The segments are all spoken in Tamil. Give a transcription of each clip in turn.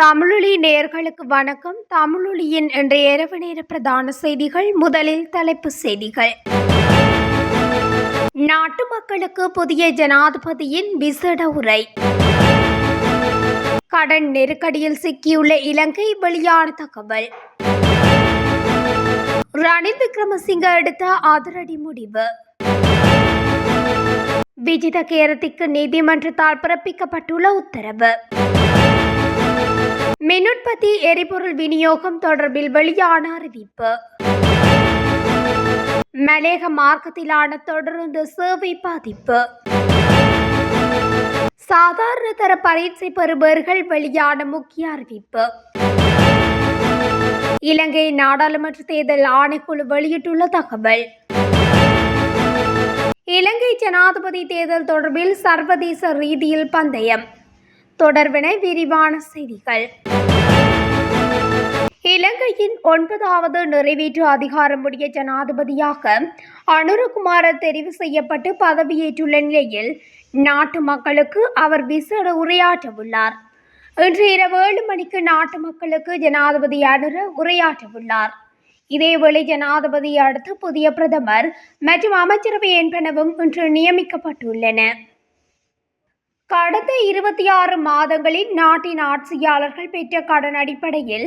தமிழொலி நேயர்களுக்கு வணக்கம். தமிழொலியின் இன்றைய இரவு நேர பிரதான செய்திகள். முதலில் தலைப்புச் செய்திகள். நாட்டு மக்களுக்கு புதிய ஜனாதிபதியின் விசேட உரை. கடன் நெருக்கடியில் சிக்கியுள்ள இலங்கை வெளியான தகவல். ரணில் விக்ரமசிங்க எடுத்த அதிரடி முடிவு. விஜித கேரத்திற்கு நீதிமன்றத்தால் பிறப்பிக்கப்பட்டுள்ள உத்தரவு. மின்னுற்பத்தி எரிபொருள் விநியோகம் தொடர்பில் வெளியான அறிவிப்பு. மலேக மார்க்கத்திலான தொடருந்து சேவை பாதிப்பு. சாதாரண தர பரீட்சை பெறுபவர்கள் வெளியான முக்கிய அறிவிப்பு. இலங்கை நாடாளுமன்ற தேர்தல் ஆணைக்குழு வெளியிட்டுள்ள தகவல். இலங்கை ஜனாதிபதி தேர்தல் தொடர்பில் சர்வதேச ரீதியில் பந்தயம் தொடர்பென விரிவான செய்திகள். இலங்கையின் 9வது நிறைவேற்று அதிகாரமுடைய ஜனாதிபதியாக அனுரகுமார தெரிவு செய்யப்பட்டு பதவியேற்றுள்ள நிலையில் நாட்டு மக்களுக்கு அவர் விசேட உரையாற்றவுள்ளார். இன்று இரவு 7 மணிக்கு நாட்டு மக்களுக்கு ஜனாதிபதி அனுர உரையாற்றவுள்ளார். இதேவேளை ஜனாதிபதி அடுத்து புதிய பிரதமர் மற்றும் அமைச்சரவை என்பனவும் இன்று நியமிக்கப்பட்டுள்ளன. கடந்த 26 மாதங்களில் நாட்டின் ஆட்சியாளர்கள் பெற்ற கடன் அடிப்படையில்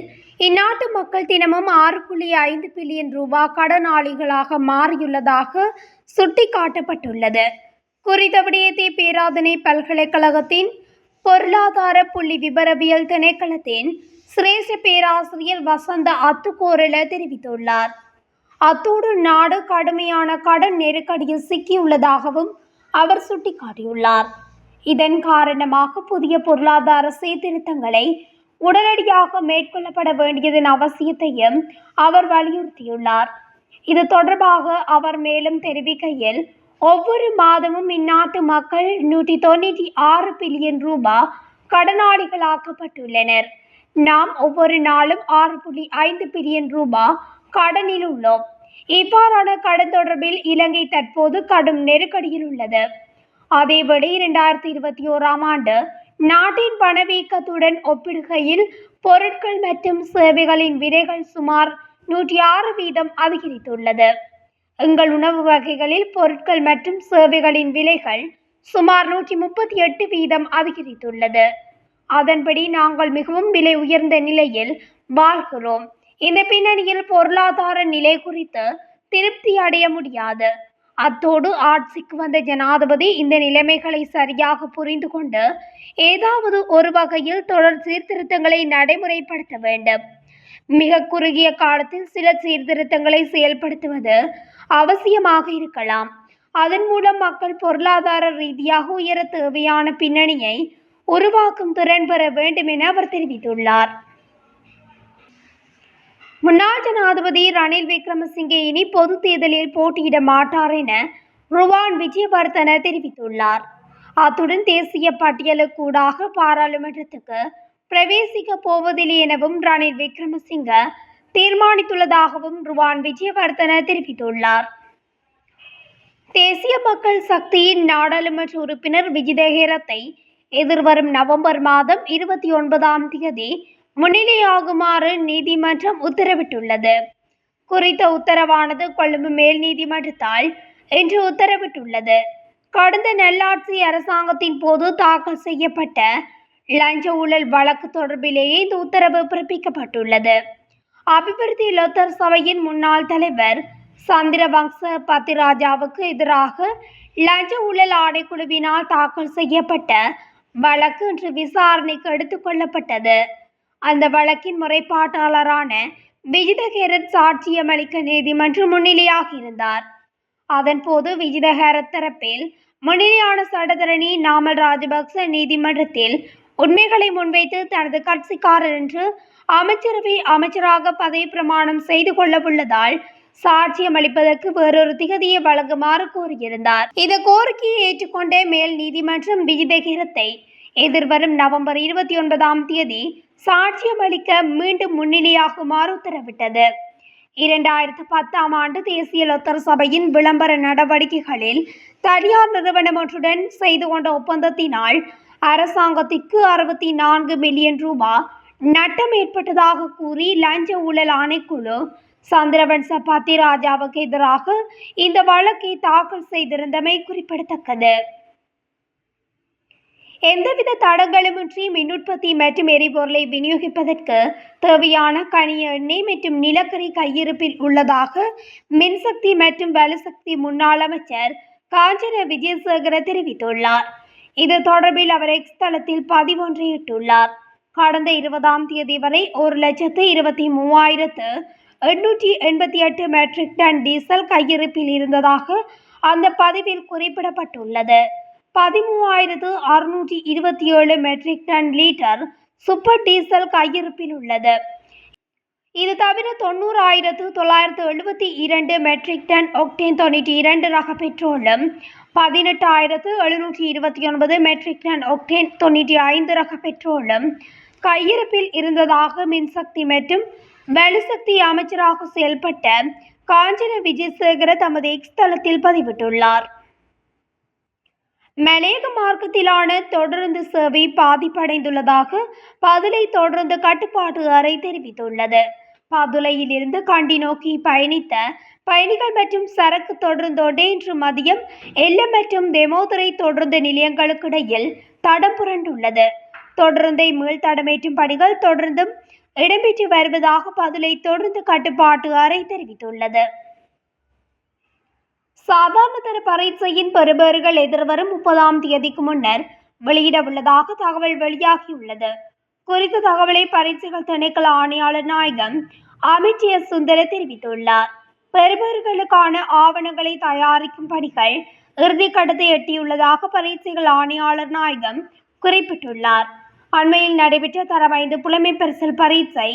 இந்நாட்டு மக்கள் தினமும் 6.5 பில்லியன் ரூபாய் கடனாளிகளாக மாறியுள்ளதாக சுட்டிக்காட்டப்பட்டுள்ளது. குறித்த விடயத்தை பேராதனை பல்கலைக்கழகத்தின் பொருளாதார புள்ளி விபரவியல் திணைக்களத்தின் சிரேஷ்ட பேராசிரியர் வசந்த அத்துக்கோரல தெரிவித்துள்ளார். அத்தோடு நாடு கடுமையான கடன் நெருக்கடியில் சிக்கியுள்ளதாகவும் அவர் சுட்டிக்காட்டியுள்ளார். இதன் காரணமாக புதிய பொருளாதார சீர்திருத்தங்களை உடனடியாக மேற்கொள்ளப்பட வேண்டியதன் அவசியத்தையும் அவர் வலியுறுத்தியுள்ளார். இது தொடர்பாக அவர் மேலும் தெரிவிக்கையில், ஒவ்வொரு மாதமும் இந்நாட்டு மக்கள் 196 பில்லியன் ரூபாய் கடனாளிகளாக்கப்பட்டுள்ளனர். நாம் ஒவ்வொரு நாளும் 6.5 பில்லியன் ரூபாய் கடனில் உள்ளோம். இவ்வாறான கடன் தொடர்பில் இலங்கை தற்போது கடும் நெருக்கடியில் உள்ளது. அதேவேளை 2021ஆம் ஆண்டு நாட்டின் பணவீக்கத்துடன் ஒப்பிடுகையில் பொருட்கள் மற்றும் சேவைகளின் விலைகள் சுமார் 106% அதிகரித்துள்ளது. எங்கள் உணவு வகைகளில் பொருட்கள் மற்றும் சேவைகளின் விலைகள் சுமார் 138% அதிகரித்துள்ளது. அதன்படி நாங்கள் மிகவும் விலை உயர்ந்த நிலையில் வாழ்கிறோம். இந்த பின்னணியில் பொருளாதார நிலை குறித்து திருப்தி அடைய முடியாது. அத்தோடு ஆட்சிக்கு வந்த ஜனாதிபதி இந்த நிலைமைகளை சரியாக புரிந்து கொண்டு ஏதாவது ஒரு வகையில் தொடர் சீர்திருத்தங்களை நடைமுறைப்படுத்த வேண்டும். மிக குறுகிய காலத்தில் சில சீர்திருத்தங்களை செயல்படுத்துவது அவசியமாக இருக்கலாம். அதன் மூலம் மக்கள் பொருளாதார ரீதியாக உயர தேவையான பின்னணியை உருவாக்கும் திறன் பெற வேண்டும் என அவர் தெரிவித்துள்ளார். முன்னாள் ஜனாதிபதி ரணில் விக்ரமசிங்கே இனி பொது தேர்தலில் போட்டியிட மாட்டார் என ருவான் விஜயவர்தன தெரிவித்துள்ளார். அத்துடன் தேசிய பட்டியலுக்கூடாக பாராளுமன்றத்துக்கு பிரவேசிக்க போவதில்லை எனவும் ரணில் விக்ரமசிங்க தீர்மானித்துள்ளதாகவும் ருவான் விஜயவர்தன தெரிவித்துள்ளார். தேசிய மக்கள் சக்தியின் நாடாளுமன்ற உறுப்பினர் விஜித ஹேரத்தை எதிர்வரும் நவம்பர் மாதம் 29ஆம் தேதி முன்னிலையாகுமாறு நீதிமன்றம் உத்தரவிட்டுள்ளது. குறித்த உத்தரவானது கொழும்பு மேல் நீதிமன்றத்தால் இன்று உத்தரவிட்டுள்ளது. கடந்த நல்லாட்சி அரசாங்கத்தின் போது தாக்கல் செய்யப்பட்ட லஞ்ச ஊழல் வழக்கு தொடர்பிலேயே இந்த உத்தரவு பிறப்பிக்கப்பட்டுள்ளது. அபிவிருத்தி லொத்தர் சபையின் முன்னாள் தலைவர் சந்திரவங்ச பத்திராஜாவுக்கு எதிராக லஞ்ச ஊழல் ஆணைக்குழுவினால் தாக்கல் செய்யப்பட்ட வழக்கு இன்று விசாரணைக்கு எடுத்துக் கொள்ளப்பட்டது. அந்த வழக்கின் முறைப்பாட்டாளரான விஜித ஹேரத் சாட்சியமளிக்க நீதிமன்றம் முன்னிலையாக இருந்தார். அதன்போது விஜித ஹேரத் தரப்பில் முன்னிலையான சட்டத்தரணி நாமல் ராஜபக்ச நீதிமன்றத்தில் உண்மைகளை முன்வைத்து தனது கட்சிக்காரர் என்று அமைச்சரவை அமைச்சராக பதவி பிரமாணம் செய்து கொள்ளவுள்ளதால் சாட்சியம் அளிப்பதற்கு வேறொரு திகதியை வழங்குமாறு கோரியிருந்தார். இந்த கோரிக்கையை ஏற்றுக்கொண்ட மேல் நீதிமன்றம் விஜித ஹேரத்தை எதிர்வரும் நவம்பர் 29ஆம் தேதி சாட்சியம் அளிக்க மீண்டும் முன்னிலையாகுமாறு உத்தரவிட்டது. 2010ஆம் ஆண்டு தேசிய லொத்தர் சபையின் விளம்பர நடவடிக்கைகளில் தனியார் நிறுவனம் ஒன்றுடன் செய்து கொண்ட ஒப்பந்தத்தினால் அரசாங்கத்திற்கு 64 மில்லியன் ரூபாய் நட்டம் ஏற்பட்டதாக கூறி லஞ்ச ஊழல் ஆணைக்குழு சந்திரவன்ச பத்திராஜாவுக்கு எதிராக இந்த வழக்கை தாக்கல் செய்திருந்தமை குறிப்பிடத்தக்கது. எந்தவித தடங்களுமின்றி மின் உற்பத்தி மற்றும் எரிபொருளை விநியோகிப்பதற்கு தேவையான கனிய எண்ணெய் மற்றும் நிலக்கரி கையிருப்பில் உள்ளதாக மின்சக்தி மற்றும் வலுசக்தி முன்னாள் அமைச்சர் காஞ்சன விஜயசேகர தெரிவித்துள்ளார். இது தொடர்பில் அவர் எக்ஸ் தளத்தில் பதிவொன்றையிட்டுள்ளார். கடந்த 20ஆம் தேதி வரை 1,23,888 மெட்ரிக் டன் டீசல் கையிருப்பில் இருந்ததாக அந்த பதிவில் குறிப்பிடப்பட்டுள்ளது. 13,627 metric ton litre super diesel கையிருப்பில் உள்ளது. இது தவிர 90,972 மெட்ரிக் டன் ஒக்டேன் 92 ரக பெட்ரோலும் 18,729 மெட்ரிக் டன் ஒக்டேன் 95 ரக பெட்ரோலும் கையிருப்பில் இருந்ததாக மின்சக்தி மற்றும் வலுசக்தி அமைச்சராக செயல்பட்ட காஞ்சன விஜயசேகர தமது எக்ஸ் தளத்தில் பதிவிட்டுள்ளார். மலையக மார்க்கத்திலான தொடருந்து சேவை பாதிப்படைந்துள்ளதாக பதுளை தொடருந்து கட்டுப்பாட்டு அறை தெரிவித்துள்ளது. பதுளையில் இருந்து கண்டி நோக்கி பயணித்த பயணிகள் மற்றும் சரக்கு தொடர்ந்தோடு இன்று மதியம் எல்லம் மற்றும் தெமோதுரை தொடருந்து நிலையங்களுக்கு இடையில் தடம் புரண்டுள்ளது. தொடருந்தை மீள்தடமேற்றும் பணிகள் தொடர்ந்தும் இடம்பெற்று வருவதாக பதுளை தொடர்ந்து கட்டுப்பாட்டு அறை தெரிவித்துள்ளது. சாதாரண தர பரீட்சையின் பெறுபேறுகள் எதிர்வரும் 30ஆம் தேதிக்கு முன்னர் வெளியிட உள்ளதாக தகவல் வெளியாகியுள்ளது. குறித்த தகவலை பரீட்சைகள் திணைக்கள ஆணையாளர் நாயகம் அமித் எஸ் சுந்தர தெரிவித்துள்ளார். பெறுபேறுகளுக்கான ஆவணங்களை தயாரிக்கும் பணிகள் இறுதிக்கட்டத்தை எட்டியுள்ளதாக பரீட்சைகள் ஆணையாளர் நாயகம் குறிப்பிட்டுள்ளார். அண்மையில் நடைபெற்ற தரம் 5 புலமை பரிசில் பரீட்சை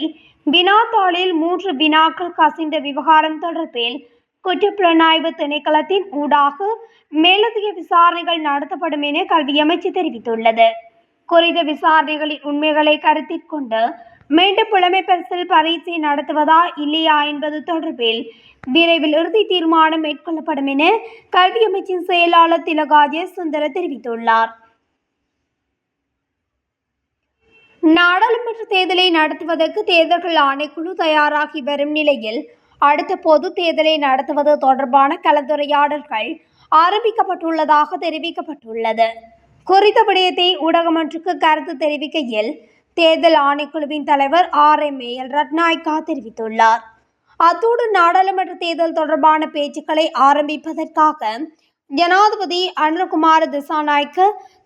வினாத்தாளில் 3 வினாக்கள் கசிந்த விவகாரம் தொடர்பில் குற்றப்புலனாய்வு திணைக்களத்தின் ஊடாக மேலதிக விசாரணைகள் நடத்தப்படும் என கல்வி அமைச்சு தெரிவித்துள்ளது. குறித்த விசாரணைகளின் உண்மைகளை கருத்தில் கொண்டு மீண்டும் புலமை பரிசில் பரீட்சை நடத்துவதா இல்லையா என்பது தொடர்பில் விரைவில் இறுதி தீர்மானம் மேற்கொள்ளப்படும் என கல்வி அமைச்சின் செயலாளர் திலகாஜே சுந்தர தெரிவித்துள்ளார். நாடாளுமன்ற தேர்தலை நடத்துவதற்கு தேர்தல்கள் ஆணைக்குழு தயாராகி வரும் நிலையில் அடுத்த பொது தேர்தலை நடத்துவது தொடர்பான கலந்துரையாடல்கள் ஆரம்பிக்கப்பட்டுள்ளதாக தெரிவிக்கப்பட்டுள்ளது. குறித்த விடயத்தை ஊடகம் ஒன்றுக்கு கருத்து தெரிவிக்கையில் தேர்தல் ஆணைக்குழுவின் தலைவர் RMAL ரட்நாயக்கா தெரிவித்துள்ளார். அத்தோடு நாடாளுமன்ற தேர்தல் தொடர்பான பேச்சுக்களை ஆரம்பிப்பதற்காக ஜனாதிபதி அனுரகுமார திசாநாயக்க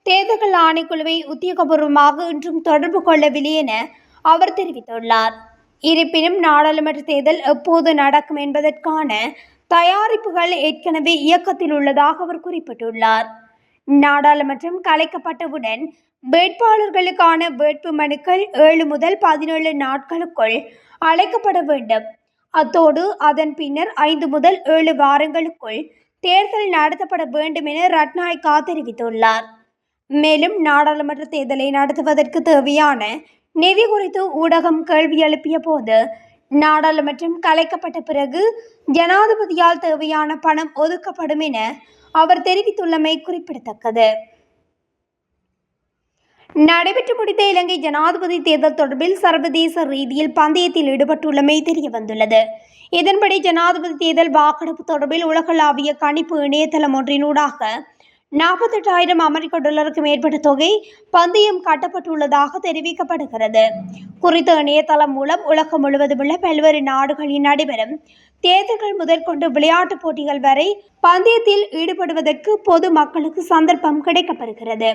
தேர்தல்கள் ஆணைக்குழுவை உத்தியோகபூர்வமாக இன்றும் தொடர்பு கொள்ளவில்லை என அவர் தெரிவித்துள்ளார். இருப்பினும் நாடாளுமன்ற தேர்தல் எப்போது நடக்கும் என்பதற்கான தயாரிப்புகள் ஏற்கனவே இயக்கத்தில் உள்ளதாக அவர் குறிப்பிட்டுள்ளார். நாடாளுமன்றம் கலைக்கப்பட்டவுடன் வேட்பாளர்களுக்கான வேட்பு மனுக்கள் 7 முதல் 17 நாட்களுக்குள் அழைக்கப்பட வேண்டும். அத்தோடு அதன் பின்னர் 5 முதல் 7 வாரங்களுக்குள் தேர்தல் நடத்தப்பட வேண்டும் என ரட்நாயக்கா தெரிவித்துள்ளார். மேலும் நாடாளுமன்ற தேர்தலை நடத்துவதற்கு தேவையான நிதி குறித்து ஊடகம் கேள்வி எழுப்பிய போது நாடாளுமன்றம் கலைக்கப்பட்ட பிறகு ஜனாதிபதியால் தேவையான பணம் ஒதுக்கப்படும் என அவர் தெரிவித்துள்ளமை குறிப்பிடத்தக்கது. நடைபெற்று முடிந்த இலங்கை ஜனாதிபதி தேர்தல் தொடர்பில் சர்வதேச ரீதியில் பந்தயத்தில் ஈடுபட்டுள்ளமை தெரிய வந்துள்ளது. இதன்படி ஜனாதிபதி தேர்தல் வாக்கெடுப்பு தொடர்பில் உலகளாவிய கணிப்பு இணையதளம் ஒன்றினூடாக 48,000 அமெரிக்க டாலருக்கு மேற்பட்ட தொகை பந்தயம் கட்டப்பட்டுள்ளதாக தெரிவிக்கப்படுகிறது. குறித்த இணையதளம் மூலம் உலகம் முழுவதும் உள்ள பல்வேறு நாடுகளில் நடைபெறும் தேர்தல்கள் முதற்கொண்டு விளையாட்டுப் போட்டிகள் வரை பந்தயத்தில் ஈடுபடுவதற்கு பொது மக்களுக்கு சந்தர்ப்பம் கிடைக்கப்பெறுகிறது.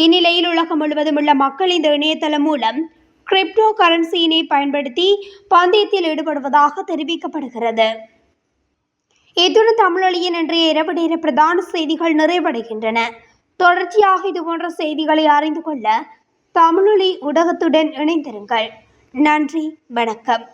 இந்நிலையில் உலகம் முழுவதும் உள்ள மக்கள் இந்த இணையதளம் மூலம் கிரிப்டோ கரன்சியினை பயன்படுத்தி பந்தயத்தில் ஈடுபடுவதாக தெரிவிக்கப்படுகிறது. இத்துடன் தமிழொலியின் இன்றைய இரவு நேர பிரதான செய்திகள் நிறைவடைகின்றன. தொடர்ச்சியாக இதுபோன்ற செய்திகளை அறிந்து கொள்ள தமிழொலி ஊடகத்துடன் இணைந்திருங்கள். நன்றி, வணக்கம்.